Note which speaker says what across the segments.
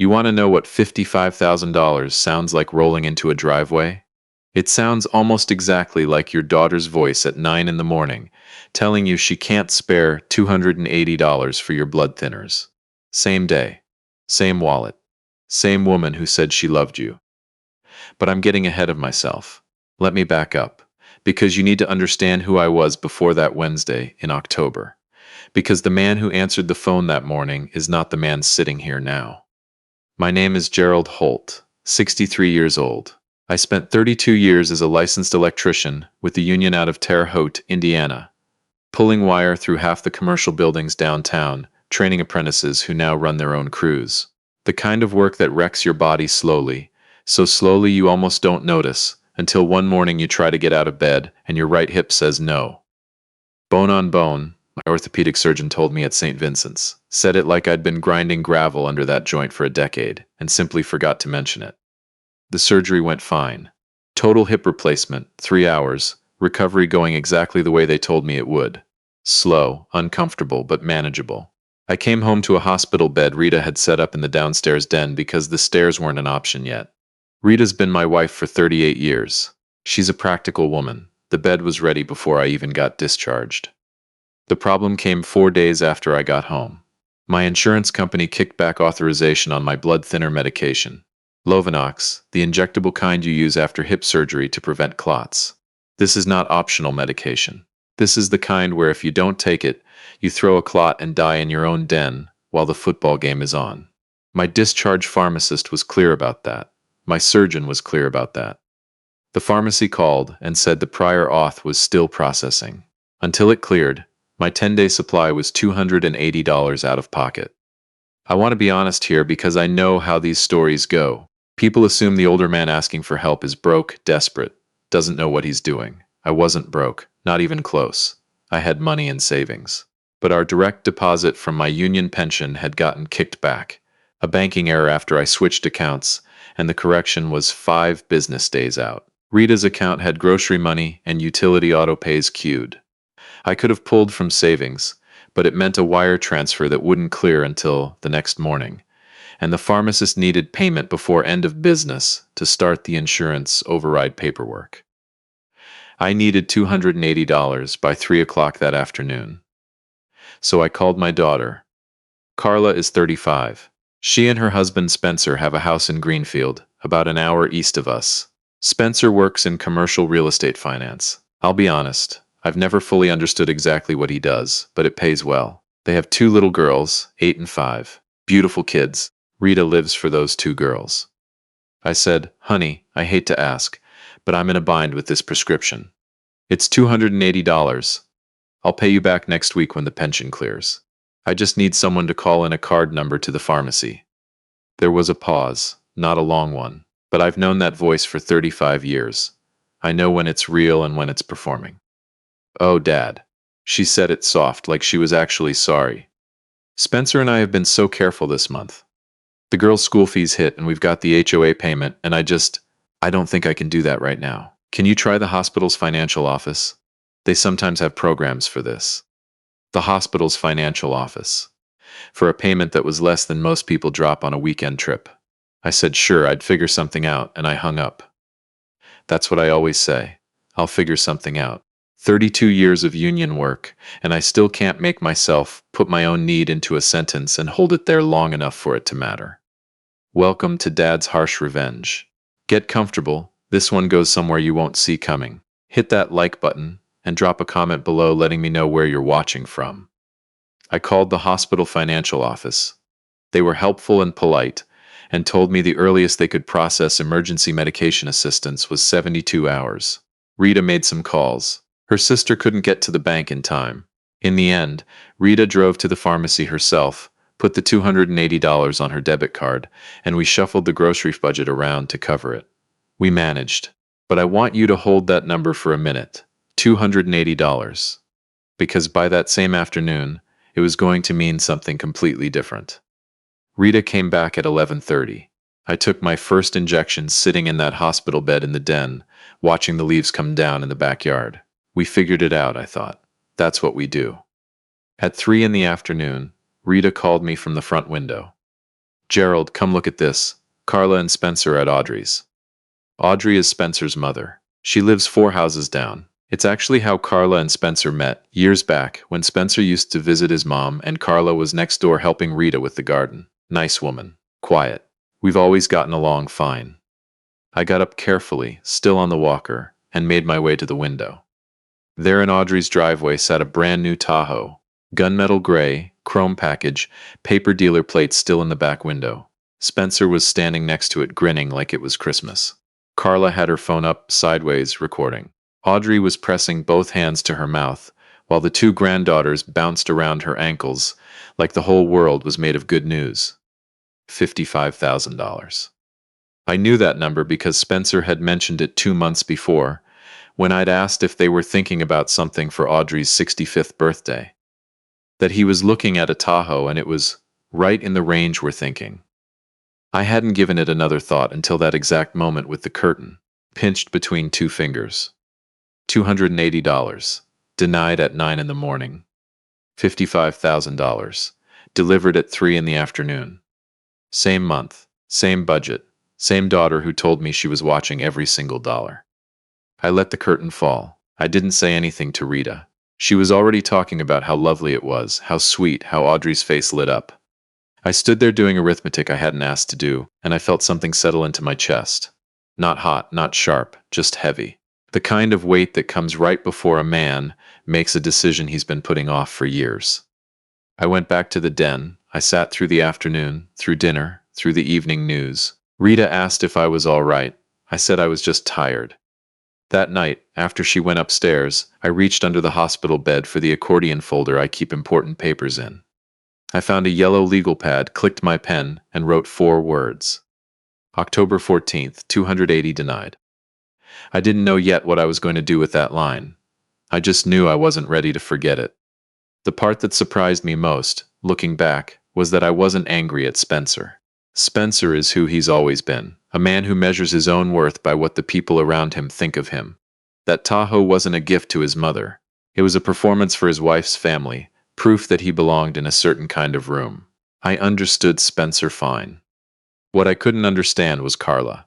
Speaker 1: You want to know what $55,000 sounds like rolling into a driveway? It sounds almost exactly like your daughter's voice at 9 in the morning, telling you she can't spare $280 for your blood thinners. Same day, same wallet, same woman who said she loved you. But I'm getting ahead of myself. Let me back up, because you need to understand who I was before that Wednesday in October. Because the man who answered the phone that morning is not the man sitting here now. My name is Gerald Holt, 63 years old. I spent 32 years as a licensed electrician with the union out of Terre Haute, Indiana, pulling wire through half the commercial buildings downtown, training apprentices who now run their own crews. The kind of work that wrecks your body slowly, so slowly you almost don't notice, until one morning you try to get out of bed and your right hip says no. Bone on bone, my orthopedic surgeon told me at St. Vincent's. Said it like I'd been grinding gravel under that joint for a decade, and simply forgot to mention it. The surgery went fine. Total hip replacement, 3 hours, recovery going exactly the way they told me it would. Slow, uncomfortable, but manageable. I came home to a hospital bed Rita had set up in the downstairs den because the stairs weren't an option yet. Rita's been my wife for 38 years. She's a practical woman. The bed was ready before I even got discharged. The problem came 4 days after I got home. My insurance company kicked back authorization on my blood thinner medication. Lovenox, the injectable kind you use after hip surgery to prevent clots. This is not optional medication. This is the kind where if you don't take it, you throw a clot and die in your own den while the football game is on. My discharge pharmacist was clear about that. My surgeon was clear about that. The pharmacy called and said the prior auth was still processing. Until it cleared, my 10-day supply was $280 out of pocket. I want to be honest here because I know how these stories go. People assume the older man asking for help is broke, desperate, doesn't know what he's doing. I wasn't broke, not even close. I had money in savings. But our direct deposit from my union pension had gotten kicked back. A banking error after I switched accounts, and the correction was 5 business days out. Rita's account had grocery money and utility auto pays queued. I could have pulled from savings, but it meant a wire transfer that wouldn't clear until the next morning, and the pharmacist needed payment before end of business to start the insurance override paperwork. I needed $280 by 3 o'clock that afternoon. So I called my daughter. Carla is 35. She and her husband Spencer have a house in Greenfield, about an hour east of us. Spencer works in commercial real estate finance. I'll be honest, I've never fully understood exactly what he does, but it pays well. They have 2 little girls, 8 and 5. Beautiful kids. Rita lives for those 2 girls. I said, "Honey, I hate to ask, but I'm in a bind with this prescription. It's $280. I'll pay you back next week when the pension clears. I just need someone to call in a card number to the pharmacy." There was a pause, not a long one, but I've known that voice for 35 years. I know when it's real and when it's performing. "Oh, Dad." She said it soft, like she was actually sorry. "Spencer and I have been so careful this month. The girls' school fees hit and we've got the HOA payment, and I don't think I can do that right now. Can you try the hospital's financial office? They sometimes have programs for this." The hospital's financial office. For a payment that was less than most people drop on a weekend trip. I said sure, I'd figure something out, and I hung up. That's what I always say. I'll figure something out. 32 years of union work, and I still can't make myself put my own need into a sentence and hold it there long enough for it to matter. Welcome to Dad's harsh revenge. Get comfortable. This one goes somewhere you won't see coming. Hit that like button and drop a comment below letting me know where you're watching from. I called the hospital financial office. They were helpful and polite, and told me the earliest they could process emergency medication assistance was 72 hours. Rita made some calls. Her sister couldn't get to the bank in time. In the end, Rita drove to the pharmacy herself, put the $280 on her debit card, and we shuffled the grocery budget around to cover it. We managed. But I want you to hold that number for a minute. $280. Because by that same afternoon, it was going to mean something completely different. Rita came back at 11:30. I took my first injection sitting in that hospital bed in the den, watching the leaves come down in the backyard. We figured it out, I thought. That's what we do. At 3 in the afternoon, Rita called me from the front window. Gerald, come look at this. Carla and Spencer at Audrey's. Audrey is Spencer's mother. She lives 4 houses down. It's actually how Carla and Spencer met, years back, when Spencer used to visit his mom and Carla was next door helping Rita with the garden. Nice woman. Quiet. We've always gotten along fine. I got up carefully, still on the walker, and made my way to the window. There in Audrey's driveway sat a brand new Tahoe. Gunmetal gray, chrome package, paper dealer plates still in the back window. Spencer was standing next to it grinning like it was Christmas. Carla had her phone up, sideways, recording. Audrey was pressing both hands to her mouth, while the 2 granddaughters bounced around her ankles like the whole world was made of good news. $55,000. I knew that number because Spencer had mentioned it 2 months before, when I'd asked if they were thinking about something for Audrey's 65th birthday. That he was looking at a Tahoe and it was right in the range we're thinking. I hadn't given it another thought until that exact moment with the curtain, pinched between 2 fingers. $280. Denied at 9 in the morning. $55,000. Delivered at 3 in the afternoon. Same month, same budget, same daughter who told me she was watching every single dollar. I let the curtain fall. I didn't say anything to Rita. She was already talking about how lovely it was, how sweet, how Audrey's face lit up. I stood there doing arithmetic I hadn't asked to do, and I felt something settle into my chest. Not hot, not sharp, just heavy. The kind of weight that comes right before a man makes a decision he's been putting off for years. I went back to the den. I sat through the afternoon, through dinner, through the evening news. Rita asked if I was all right. I said I was just tired. That night, after she went upstairs, I reached under the hospital bed for the accordion folder I keep important papers in. I found a yellow legal pad, clicked my pen, and wrote 4 words. October 14th, 280 denied. I didn't know yet what I was going to do with that line. I just knew I wasn't ready to forget it. The part that surprised me most, looking back, was that I wasn't angry at Spencer. Spencer is who he's always been, a man who measures his own worth by what the people around him think of him. That Tahoe wasn't a gift to his mother. It was a performance for his wife's family, proof that he belonged in a certain kind of room. I understood Spencer fine. What I couldn't understand was Carla,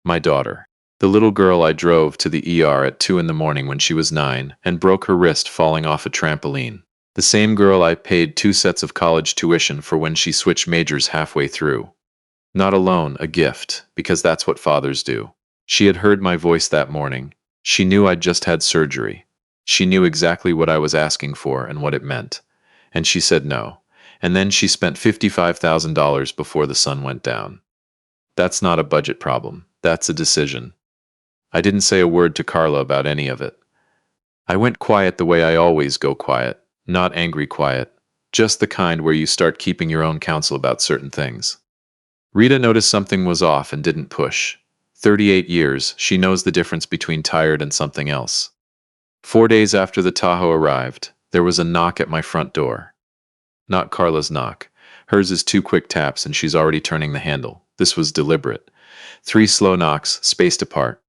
Speaker 1: my daughter. The little girl I drove to the ER at 2 in the morning when she was 9 and broke her wrist falling off a trampoline. The same girl I paid 2 sets of college tuition for when she switched majors halfway through. Not a loan, a gift, because that's what fathers do. She had heard my voice that morning. She knew I'd just had surgery. She knew exactly what I was asking for and what it meant. And she said no. And then she spent $55,000 before the sun went down. That's not a budget problem. That's a decision. I didn't say a word to Carla about any of it. I went quiet the way I always go quiet, not angry quiet, just the kind where you start keeping your own counsel about certain things. Rita noticed something was off and didn't push. 38 years, she knows the difference between tired and something else. 4 days after the Tahoe arrived, there was a knock at my front door. Not Carla's knock. Hers is 2 quick taps and she's already turning the handle. This was deliberate. 3 slow knocks, spaced apart.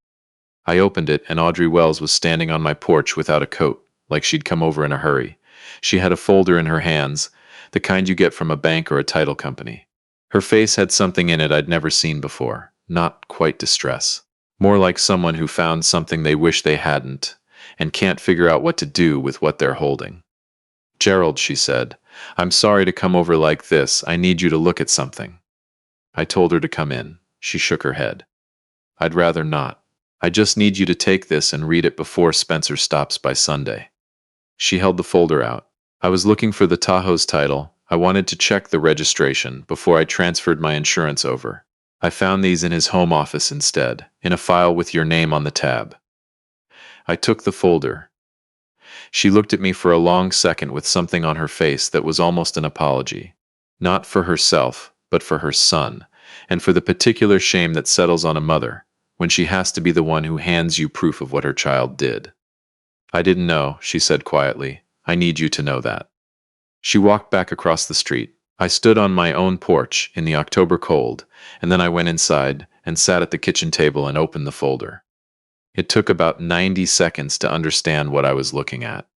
Speaker 1: I opened it and Audrey Wells was standing on my porch without a coat, like she'd come over in a hurry. She had a folder in her hands, the kind you get from a bank or a title company. Her face had something in it I'd never seen before, not quite distress. More like someone who found something they wish they hadn't, and can't figure out what to do with what they're holding. "Gerald," she said, "I'm sorry to come over like this. I need you to look at something." I told her to come in. She shook her head. "I'd rather not. I just need you to take this and read it before Spencer stops by Sunday." She held the folder out. I was looking for the Tahoe's title. I wanted to check the registration before I transferred my insurance over. I found these in his home office instead, in a file with your name on the tab. I took the folder. She looked at me for a long second with something on her face that was almost an apology. Not for herself, but for her son, and for the particular shame that settles on a mother when she has to be the one who hands you proof of what her child did. "I didn't know," she said quietly. "I need you to know that." She walked back across the street. I stood on my own porch in the October cold, and then I went inside and sat at the kitchen table and opened the folder. It took about 90 seconds to understand what I was looking at.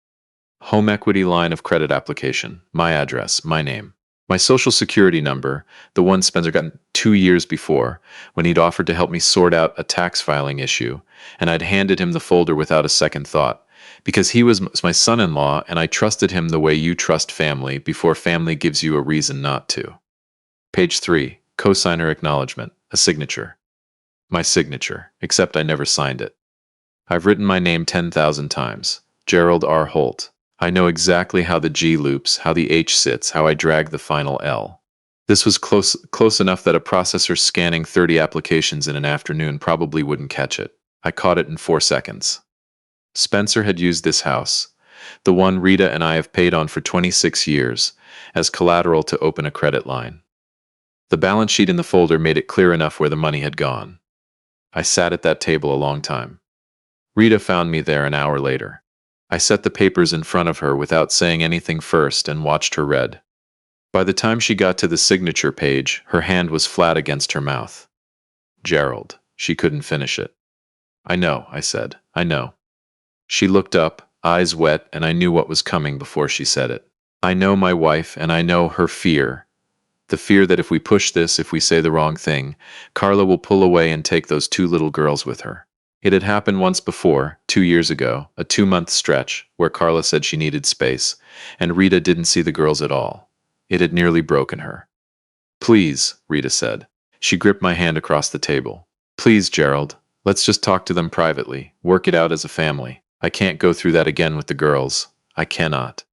Speaker 1: Home equity line of credit application, my address, my name. My social security number, the one Spencer gotten 2 years before, when he'd offered to help me sort out a tax filing issue, and I'd handed him the folder without a second thought, because he was my son-in-law and I trusted him the way you trust family before family gives you a reason not to. Page 3, cosigner acknowledgement, a signature. My signature, except I never signed it. I've written my name 10,000 times. Gerald R. Holt. I know exactly how the G loops, how the H sits, how I drag the final L. This was close enough that a processor scanning 30 applications in an afternoon probably wouldn't catch it. I caught it in 4 seconds. Spencer had used this house, the one Rita and I have paid on for 26 years, as collateral to open a credit line. The balance sheet in the folder made it clear enough where the money had gone. I sat at that table a long time. Rita found me there an hour later. I set the papers in front of her without saying anything first and watched her read. By the time she got to the signature page, her hand was flat against her mouth. Gerald. She couldn't finish it. I know, I said. I know. She looked up, eyes wet, and I knew what was coming before she said it. I know my wife, and I know her fear. The fear that if we push this, if we say the wrong thing, Carla will pull away and take those 2 little girls with her. It had happened once before, 2 years ago, a 2-month stretch, where Carla said she needed space, and Rita didn't see the girls at all. It had nearly broken her. Please, Rita said. She gripped my hand across the table. Please, Gerald, let's just talk to them privately, work it out as a family. I can't go through that again with the girls. I cannot.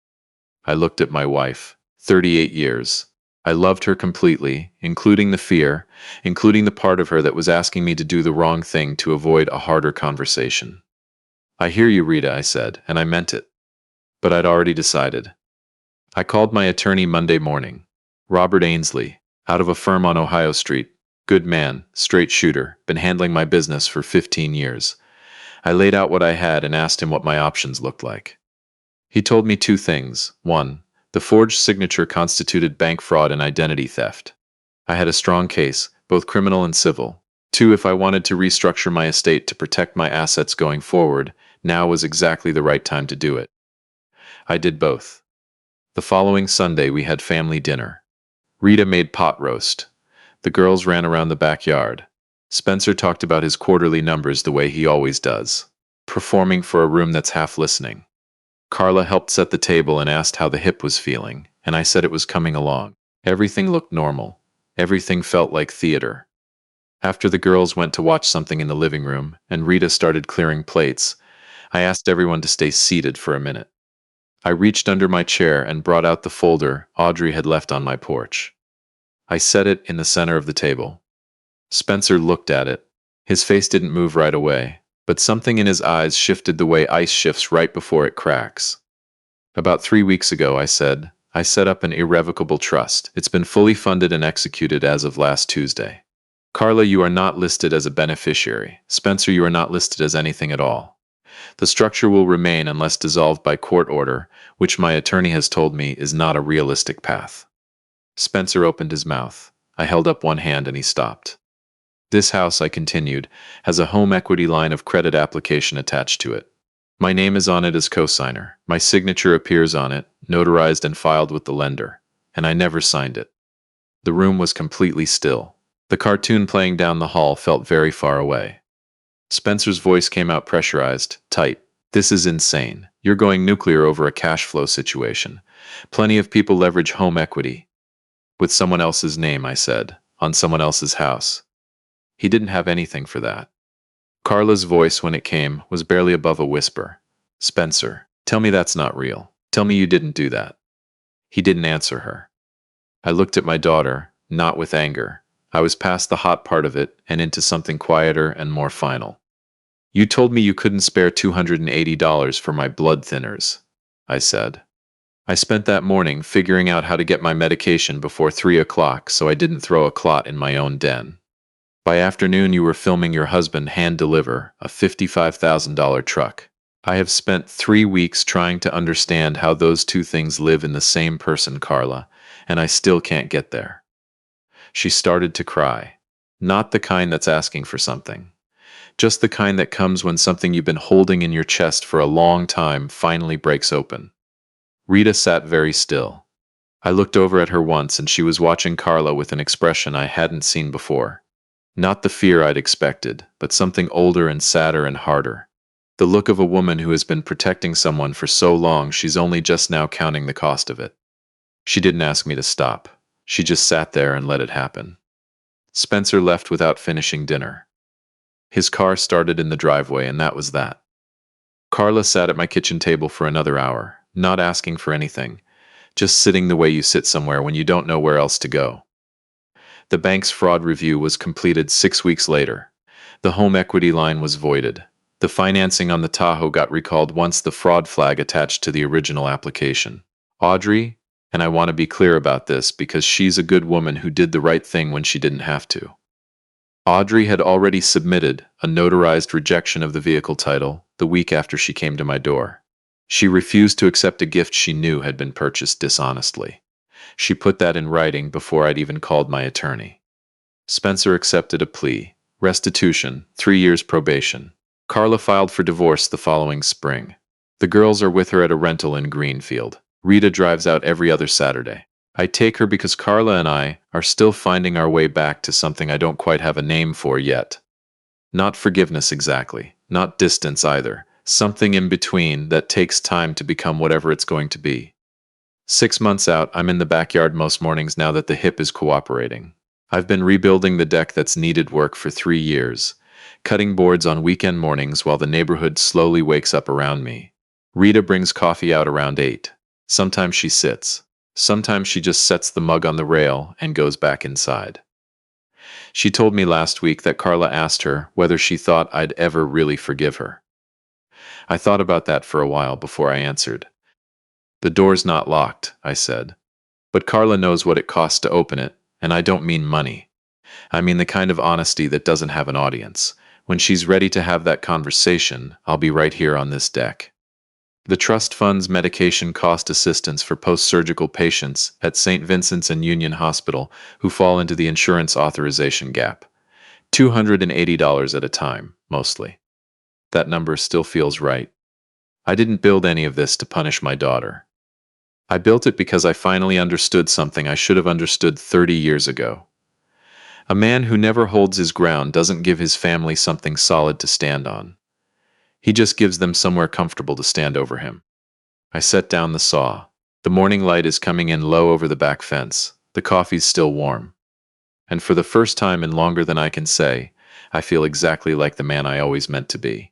Speaker 1: I looked at my wife. 38 years. I loved her completely, including the fear, including the part of her that was asking me to do the wrong thing to avoid a harder conversation. I hear you, Rita, I said, and I meant it. But I'd already decided. I called my attorney Monday morning. Robert Ainsley, out of a firm on Ohio Street. Good man, straight shooter, been handling my business for 15 years. I laid out what I had and asked him what my options looked like. He told me 2 things. 1, the forged signature constituted bank fraud and identity theft. I had a strong case, both criminal and civil. 2, if I wanted to restructure my estate to protect my assets going forward, now was exactly the right time to do it. I did both. The following Sunday we had family dinner. Rita made pot roast. The girls ran around the backyard. Spencer talked about his quarterly numbers the way he always does, performing for a room that's half listening. Carla helped set the table and asked how the hip was feeling, and I said it was coming along. Everything looked normal. Everything felt like theater. After the girls went to watch something in the living room, and Rita started clearing plates, I asked everyone to stay seated for a minute. I reached under my chair and brought out the folder Audrey had left on my porch. I set it in the center of the table. Spencer looked at it. His face didn't move right away, but something in his eyes shifted the way ice shifts right before it cracks. About 3 weeks ago, I said, I set up an irrevocable trust. It's been fully funded and executed as of last Tuesday. Carla, you are not listed as a beneficiary. Spencer, you are not listed as anything at all. The structure will remain unless dissolved by court order, which my attorney has told me is not a realistic path. Spencer opened his mouth. I held up one hand and he stopped. This house, I continued, has a home equity line of credit application attached to it. My name is on it as cosigner. My signature appears on it, notarized and filed with the lender, and I never signed it. The room was completely still. The cartoon playing down the hall felt very far away. Spencer's voice came out pressurized, tight. This is insane. You're going nuclear over a cash flow situation. Plenty of people leverage home equity. With someone else's name, I said, on someone else's house. He didn't have anything for that. Carla's voice, when it came, was barely above a whisper. Spencer, tell me that's not real. Tell me you didn't do that. He didn't answer her. I looked at my daughter, not with anger. I was past the hot part of it and into something quieter and more final. You told me you couldn't spare $280 for my blood thinners, I said. I spent that morning figuring out how to get my medication before 3 o'clock so I didn't throw a clot in my own den. By afternoon, you were filming your husband hand-deliver a $55,000 truck. I have spent 3 weeks trying to understand how those 2 things live in the same person, Carla, and I still can't get there. She started to cry. Not the kind that's asking for something. Just the kind that comes when something you've been holding in your chest for a long time finally breaks open. Rita sat very still. I looked over at her once and she was watching Carla with an expression I hadn't seen before. Not the fear I'd expected, but something older and sadder and harder. The look of a woman who has been protecting someone for so long she's only just now counting the cost of it. She didn't ask me to stop. She just sat there and let it happen. Spencer left without finishing dinner. His car started in the driveway, and that was that. Carla sat at my kitchen table for another hour, not asking for anything, just sitting the way you sit somewhere when you don't know where else to go. The bank's fraud review was completed 6 weeks later. The home equity line was voided. The financing on the Tahoe got recalled once the fraud flag attached to the original application. Audrey, and I want to be clear about this because she's a good woman who did the right thing when she didn't have to. Audrey had already submitted a notarized rejection of the vehicle title the week after she came to my door. She refused to accept a gift she knew had been purchased dishonestly. She put that in writing before I'd even called my attorney. Spencer accepted a plea, restitution, 3 years probation. Carla filed for divorce the following spring. The girls are with her at a rental in Greenfield. Rita drives out every other Saturday. I take her because Carla and I are still finding our way back to something I don't quite have a name for yet. Not forgiveness exactly, not distance either, something in between that takes time to become whatever it's going to be. 6 months out, I'm in the backyard most mornings now that the hip is cooperating. I've been rebuilding the deck that's needed work for 3 years, cutting boards on weekend mornings while the neighborhood slowly wakes up around me. Rita brings coffee out around 8. Sometimes she sits. Sometimes she just sets the mug on the rail and goes back inside. She told me last week that Carla asked her whether she thought I'd ever really forgive her. I thought about that for a while before I answered. The door's not locked, I said. But Carla knows what it costs to open it, and I don't mean money. I mean the kind of honesty that doesn't have an audience. When she's ready to have that conversation, I'll be right here on this deck. The trust funds medication cost assistance for post-surgical patients at St. Vincent's and Union Hospital who fall into the insurance authorization gap. $280 at a time, mostly. That number still feels right. I didn't build any of this to punish my daughter. I built it because I finally understood something I should have understood 30 years ago. A man who never holds his ground doesn't give his family something solid to stand on. He just gives them somewhere comfortable to stand over him. I set down the saw. The morning light is coming in low over the back fence. The coffee's still warm. And for the first time in longer than I can say, I feel exactly like the man I always meant to be.